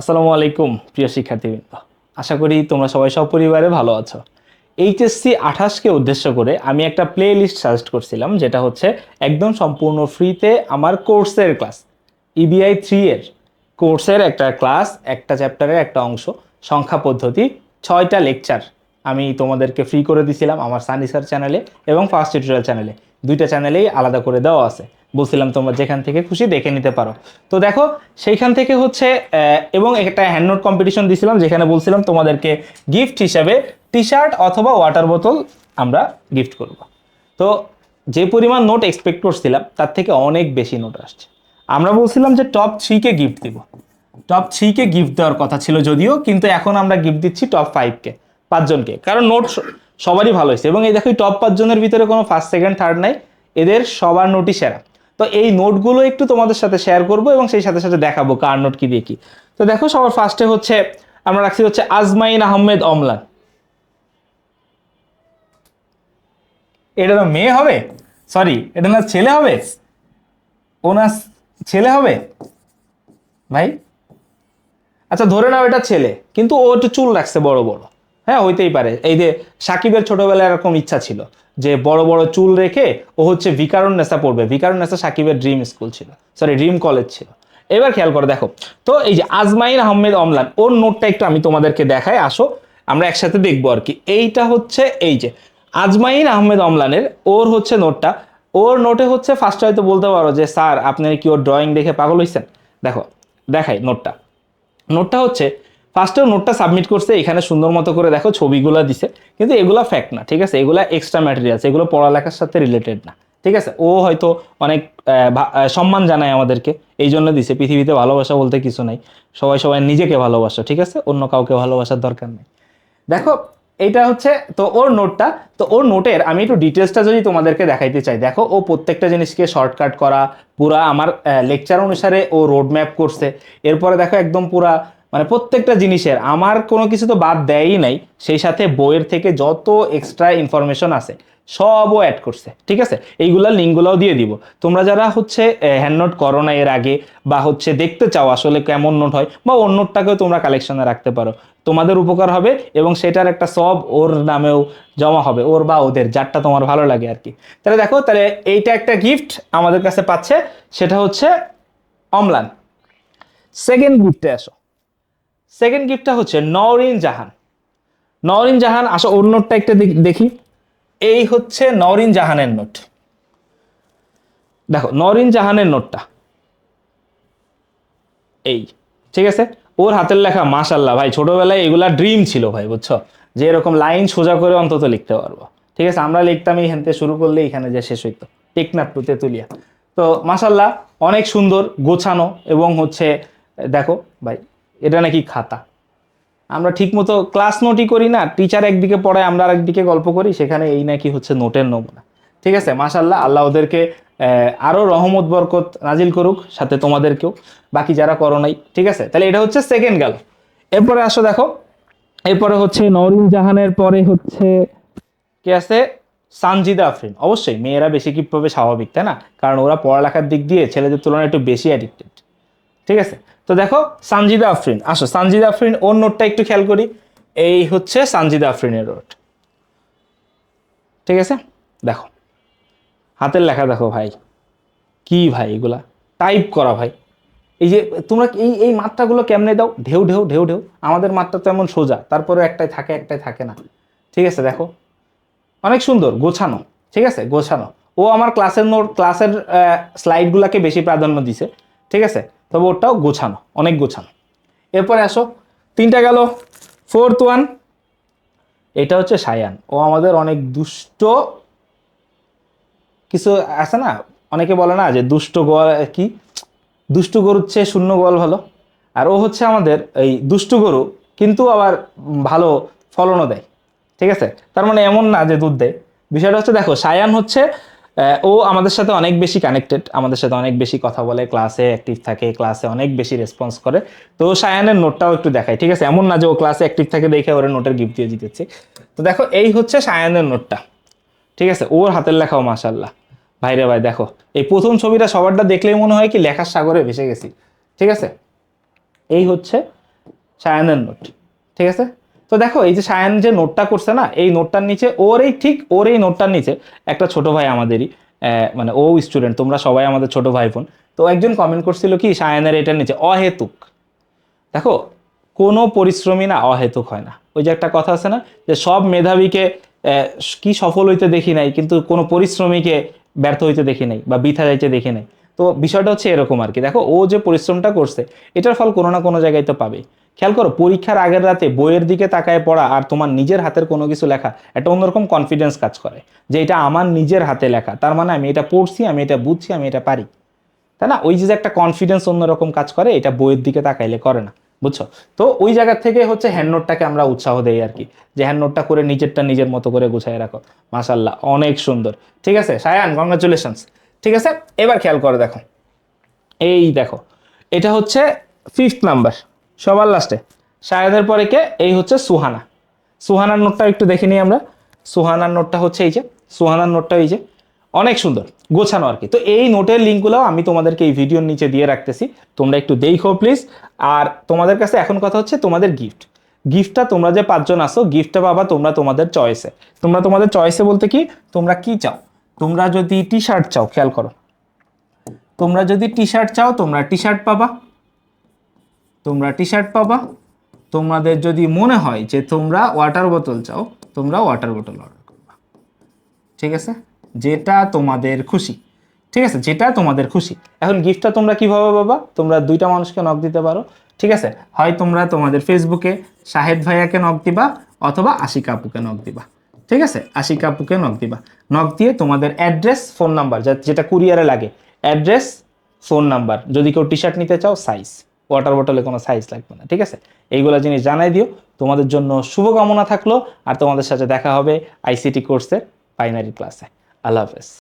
আসসালামু আলাইকুম প্রিয় শিক্ষার্থীবৃন্দ, আশা করি তোমরা সবাই সপরিবারে ভালো আছো। এইচএসসি 28কে উদ্দেশ্য করে আমি একটা প্লে লিস্ট সাজেস্ট করছিলাম, যেটা হচ্ছে একদম সম্পূর্ণ ফ্রিতে আমার কোর্সের ক্লাস, ইবিআই 3 এর কোর্সের একটা ক্লাস, একটা চ্যাপ্টারের একটা অংশ, সংখ্যা পদ্ধতি, 6টা লেকচার আমি তোমাদেরকে ফ্রি করে দিছিলাম আমার সানি স্যার চ্যানেলে এবং ফার্স্ট টিউটোরিয়াল চ্যানেলে। দুইটা চ্যানেলেই আলাদা করে দেওয়া আছে, বলছিলাম তোমরা যেখান থেকে খুশি দেখে নিতে পারো। তো দেখো সেইখান থেকে হচ্ছে এবং একটা হ্যান্ড নোট কম্পিটিশন দিছিলাম, যেখানে বলছিলাম তোমাদেরকে গিফট হিসাবে টি শার্ট অথবা ওয়াটার বোতল আমরা গিফট করব। তো যে পরিমাণ নোট এক্সপেক্ট করছিলাম তার থেকে অনেক বেশি নোট আসছে। আমরা বলছিলাম যে টপ 3-কে গিফট দিব, টপ 3-কে গিফট দেওয়ার কথা ছিল যদিও, কিন্তু এখন আমরা গিফট দিচ্ছি টপ 5-কে, 5জনকে, কারণ নোট সবারই ভালো হয়েছে। এবং এই দেখো টপ 5জনের ভিতরে কোনো ফার্স্ট সেকেন্ড থার্ড নাই, এদের সবার নোটই সেরা। তো এই নোটগুলো একটু তোমাদের সাথে শেয়ার করব এবং সেই সাথে সাথে দেখাবো কার নোট কি দিয়ে কি। তো দেখো সবার ফার্স্টে হচ্ছে আমরা রাখছি হচ্ছে আজমাইন আহমেদ অমলান। এটা তো মেয়ে হবে, সরি এটা না ছেলে হবে, ও না ছেলে হবে ভাই। আচ্ছা ধরে নাও এটা ছেলে, কিন্তু ও একটু চুল রাখছে বড় বড়। হ্যাঁ হইতেই পারে, এই যে সাকিবের ছোটবেলায় এরকম ইচ্ছা ছিল যে বড় বড় চুল রেখে ও হচ্ছে ভিকারুননেসা পড়বে। ভিকারুননেসা সাকিবের ড্রিম স্কুল ছিল, সরি ড্রিম কলেজ ছিল। এবার খেয়াল করে দেখো, তো এই যে আজমাইন আহমেদ অমলান, ওর নোটটা একটু আমি তোমাদেরকে দেখাই, আসো আমরা একসাথে দেখবো আর কি। এইটা হচ্ছে এই যে আজমাইন আহমেদ অমলানের, ওর হচ্ছে নোটটা। ওর নোটে হচ্ছে ফার্স্ট হয়তো বলতে পারো যে স্যার আপনি কি ওর ড্রয়িং দেখে পাগল হয়েছেন। দেখো দেখাই নোটটা। নোটটা হচ্ছে ফার্স্টে নোটটা সাবমিট করছে, এখানে সুন্দর মতো করে দেখো ছবিগুলো দিছে, কিন্তু এগুলা ফ্যাক্ট না, ঠিক আছে, এগুলা এক্সট্রা ম্যাটেরিয়ালস, এগুলো পড়ালেখার সাথে রিলেটেড না, ঠিক আছে। ও হয়তো অনেক সম্মান জানায় আমাদেরকে, এই জন্য দিছে। পৃথিবীতে ভালোবাসা বলতে কিছু নাই, সবাই সবাই নিজেকে ভালোবাসো, ঠিক আছে, অন্য কাউকে ভালোবাসার দরকার নেই। দেখো এইটা হচ্ছে তো ওর নোটটা। তো ওর নোটের আমি একটু ডিটেলসটা যদি তোমাদেরকে দেখাইতে চাই, দেখো ও প্রত্যেকটা জিনিসকে শর্টকাট করা, পুরা আমার লেকচার অনুসারে ও রোড ম্যাপ করছে। এরপরে দেখো একদম পুরা মানে প্রত্যেকটা জিনিসের আমার কোনো কিছু তো বাদ দেয়ই নাই, সেই সাথে বইয়ের থেকে যত এক্সট্রা ইনফরমেশন আছে সবও অ্যাড করছে, ঠিক আছে। এইগুলা লিঙ্কগুলোও দিয়ে দিব। তোমরা যারা হচ্ছে হ্যান্ড নোট করো না এর আগে, বা হচ্ছে দেখতে চাও আসলে কেমন নোট হয়, বা ওর নোটটাকেও তোমরা কালেকশনে রাখতে পারো, তোমাদের উপকার হবে এবং সেটার একটা সব ওর নামেও জমা হবে, ওর বা ওদের যারটা তোমার ভালো লাগে আর কি। তাহলে দেখো, তাহলে এইটা একটা গিফট আমাদের কাছে পাচ্ছে, সেটা হচ্ছে অম্লান। সেকেন্ড গিফটে আসো। সেকেন্ড গিফটটা হচ্ছে নওরিন জাহান। নওরিন জাহান, আসো ওর নোটটা একটা দেখি। এই হচ্ছে নওরিন জাহানের নোট। দেখো নওরিন জাহানের নোটটা এই, ঠিক আছে। ওর হাতের লেখা মাশাল্লাহ ভাই, ছোটবেলায় এগুলা ড্রিম ছিল ভাই, বুঝছো, যে এরকম লাইন সোজা করে অন্তত লিখতে পারবো, ঠিক আছে। আমরা লিখতাম এইখান থেকে শুরু করলে এখানে যে শেষ হইতো, টেকনাফ টু তেতুলিয়া। তো মাশাল্লাহ অনেক সুন্দর গোছানো, এবং হচ্ছে দেখো ভাই, এটা নাকি খাতা। আমরা ঠিক মতো ক্লাস নোটই করি না, টিচার একদিকে পড়ায় আমরা আরেকদিকে গল্প করি, সেখানে এই নাকি হচ্ছে নোটের নমুনা, ঠিক আছে। মাশাল্লাহ, আল্লাহ ওদেরকে আরো রহমত বরকত নাজিল করুক, সাথে তোমাদেরকেও, বাকি যারা করো নাই, ঠিক আছে। তাহলে এটা হচ্ছে সেকেন্ড গেল। এরপরে আসো দেখো, এরপরে হচ্ছে নওরিন জাহানের পরে হচ্ছে কে আছে, সানজিদা আফরিন। অবশ্যই মেয়েরা বেশি কি পাবে, স্বাভাবিক তাই না, কারণ ওরা পড়ালেখার দিক দিয়ে ছেলেদের তুলনায় একটু বেশি অ্যাডিক্টেড, ঠিক আছে। তো দেখো সানজিদা আফরিন, আসো সানজিদা আফরিন ওর নোটটা একটু খেয়াল করি। এই হচ্ছে সানজিদা আফরিনের নোট, ঠিক আছে। দেখো হাতের লেখা দেখো ভাই, কি ভাই এগুলা টাইপ করা ভাই। এই যে তোমরা এই এই মাত্রাগুলো কেমনে দাও, ঢেউ ঢেউ ঢেউ ঢেউ। আমাদের মাত্রা তো এমন সোজা, তারপরে একটাই থাকে একটাই থাকে না, ঠিক আছে। দেখো অনেক সুন্দর গোছানো, ঠিক আছে, গোছানো। ও আমার ক্লাসের নোট, ক্লাসের স্লাইডগুলোকে বেশি প্রাধান্য দিছে, ঠিক আছে, তবে ওটাও গোছানো, অনেক গোছানো। এরপরে আসো, তিনটা গেল, ফোর্থ ওয়ান। এটা হচ্ছে সায়ান, ও আমাদের অনেক দুষ্ট কিছু আছে না, অনেকে বলে না যে দুষ্ট গোয়াল কি, দুষ্টু গরুর চেয়ে শূন্য গোয়াল ভালো। আর ও হচ্ছে আমাদের এই দুষ্টু গরু, কিন্তু আবার ভালো ফলনও দেয়, ঠিক আছে। তার মানে এমন না যে দুধ দেয়। বিষয়টা হচ্ছে দেখো সায়ান হচ্ছে ও আমাদের সাথে অনেক বেশি কানেক্টেড, আমাদের সাথে অনেক বেশি কথা বলে, ক্লাসে অ্যাক্টিভ থাকে, ক্লাসে অনেক বেশি রেসপন্স করে। তো সায়ানের নোটটাও একটু দেখাই, ঠিক আছে, এমন না যে ও ক্লাসে অ্যাক্টিভ থাকে দেখে ওর নোটের গিফট দিয়ে দিতেছি। তো দেখো এই হচ্ছে সায়ানের নোটটা, ঠিক আছে। ওর হাতের লেখাও মাশাল্লাহ ভাইরে ভাই। দেখো এই প্রথম ছবিটা সবারটা দেখলেই মনে হয় কি লেখার সাগরে ভেসে গেছি, ঠিক আছে। এই হচ্ছে সায়ানের নোট, ঠিক আছে। তো দেখো এই যে সায়ান যে নোটটা করছে না, এই নোটটার নিচে ওর এই নোটটার নিচে একটা ছোট ভাই আমাদেরই মানে ও স্টুডেন্ট, তোমরা সবাই আমাদের ছোট ভাই বোন। তো একজন কমেন্ট করছিল কি সায়ানের এটার নিচে অহেতুক। দেখো কোনো পরিশ্রমী না অহেতুক হয় না। ওই যে একটা কথা আছে না যে সব মেধাবীকে কি সফল হইতে দেখি নাই, কিন্তু কোনো পরিশ্রমীকে ব্যর্থ হইতে দেখি নাই বা বৃথা যাইতে দেখি নাই। তো বিষয়টা হচ্ছে এরকম আর কি। দেখো ও যে পরিশ্রমটা করছে এটার ফল কোনো না কোনো জায়গায় তো পাবে। খেয়াল করো, পরীক্ষার আগের রাতে বইয়ের দিকে তাকায় পড়া আর তোমার নিজের হাতের কোনো কিছু লেখা, একটা অন্যরকম কনফিডেন্স কাজ করে যে এটা আমার নিজের হাতে লেখা, তার মানে আমি এটা পড়ছি, আমি এটা বুঝছি, আমি এটা পারি, তাই না? ওই যে একটা কনফিডেন্স অন্যরকম কাজ করে, এটা বইয়ের দিকে তাকাইলে করে না, বুঝছো? তো ওই জায়গা থেকে হচ্ছে হ্যান্ড নোটটাকে আমরা উৎসাহ দেই আর কি, যে হ্যান্ড নোটটা করে নিজেরটা নিজের মতো করে গুছাই রাখো। মাশাল্লাহ, অনেক সুন্দর। ঠিক আছে সায়ান, কংগ্রাচুলেশনস। ঠিক আছে, এবার খেয়াল করে দেখো, এই দেখো এটা হচ্ছে 5th নাম্বার, সবার লাস্টে সায়াদের পরে কে, এই হচ্ছে সুহানা। সুহানার নোটটা একটু দেখে নিই আমরা। সুহানার নোটটা হচ্ছে এই যে, সুহানার নোটটা এই যে, অনেক সুন্দর গোছানো আর কি। তো এই নোটের লিঙ্কগুলো আমি তোমাদেরকে এই ভিডিওর নিচে দিয়ে রাখতেছি, তোমরা একটু দেখো প্লিজ। আর তোমাদের কাছে এখন কথা হচ্ছে তোমাদের গিফটটা তোমরা যে 5জন আসো, গিফটটা পাবা তোমরা তোমাদের চয়েসে। তোমরা তোমাদের চয়েসে বলতে কি, তোমরা কি চাও? তোমরা যদি টি শার্ট চাও, খেয়াল করো, তোমরা যদি টি শার্ট চাও তোমরা টি শার্ট পাবা, তোমরা টি শার্ট পাবা। তোমাদের যদি মনে হয় যে তোমরা ওয়াটার বোতল চাও, তোমরা ওয়াটার বোতল অর্ডার করবা। ঠিক আছে, যেটা তোমাদের খুশি। ঠিক আছে, যেটা তোমাদের খুশি। এখন গিফটটা তোমরা কিভাবে পাবা? তোমরা 2টা মানুষকে নক দিতে পারো। ঠিক আছে, হয় তোমরা তোমাদের ফেসবুকে শাহেদ ভাইয়াকে নক দিবা, অথবা আশিকা আপুকে নক দিবা। ঠিক আছে, আশিকা আপুকে নক দিবা। নক দিয়ে তোমাদের অ্যাড্রেস, ফোন নাম্বার, যেটা কুরিয়ারে লাগে, অ্যাড্রেস, ফোন নাম্বার, যদি কেউ টি শার্ট নিতে চাও, সাইজ, ওয়াটার বোতলে কোনো সাইজ লাগবে না। ঠিক আছে, এইগুলো জিনিস জানাই দিও। তোমাদের জন্য শুভকামনা থাকলো। আর তোমাদের সাথে দেখা হবে আইসিটি কোর্সের ফাইনাল ক্লাসে। আল্লাহ হাফেজ।